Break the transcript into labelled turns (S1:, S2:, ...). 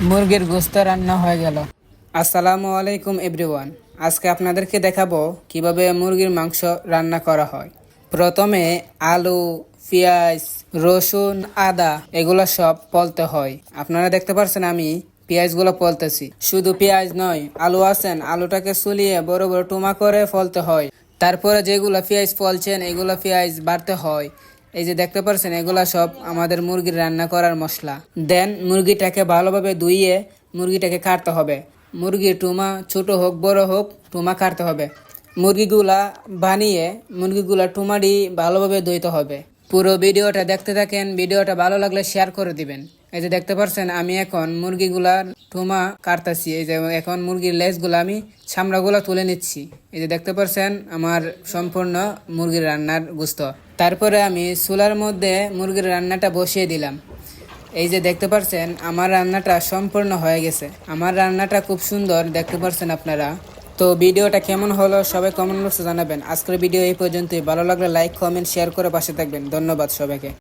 S1: মুরগির গোশত রান্না হয়ে গেল। আসসালামু আলাইকুম এভরিওয়ান। আজকে আপনাদেরকে দেখাবো কিভাবে মুরগির মাংস রান্না করা হয়। প্রথমে আলু, পেঁয়াজ, রসুন, আদা এগুলো সব পলতে হয়। আপনারা দেখতে পাচ্ছেন আমি পেঁয়াজগুলো পলতেছি। শুধু পেঁয়াজ নয়, আলু আছেন, আলুটাকে সুলিয়ে বড় বড় টুমা করে ফলতে হয়। তারপরে যেগুলো পেঁয়াজ ফলছেন এগুলো পেঁয়াজ বাড়তে হয়। এই যে দেখতে পাচ্ছেন এগুলা সব আমাদের মুরগির রান্না করার মশলা। দেন মুরগিটাকে ভালোভাবে ধুইয়ে মুরগিটাকে কাটতে হবে। মুরগির টুমা ছোট হোক বড় হোক টুমা কাটতে হবে। মুরগিগুলা টুমাটি ভালোভাবে ধুইতে হবে। পুরো ভিডিওটা দেখতে থাকেন, ভিডিওটা ভালো লাগলে শেয়ার করে দিবেন। এই যে দেখতে পাচ্ছেন আমি এখন মুরগিগুলার টুমা কাটতেছি। এই যে এখন মুরগির লেজগুলো আমি চামড়াগুলো তুলে নিচ্ছি। এই যে দেখতে পাচ্ছেন আমার সম্পূর্ণ মুরগির রান্নার গোশত। তারপরে আমি চুলার মধ্যে মুরগির রান্নাটা বসিয়ে দিলাম। এই যে দেখতে পাচ্ছেন আমার রান্নাটা সম্পূর্ণ হয়ে গেছে। আমার রান্নাটা খুব সুন্দর দেখতে পাচ্ছেন আপনারা। তো ভিডিওটা কেমন হলো সবাই কমেন্ট বক্সে জানাবেন। আজকের ভিডিও এই পর্যন্তই। ভালো লাগলে লাইক, কমেন্ট, শেয়ার করে পাশে থাকবেন। ধন্যবাদ সবাইকে।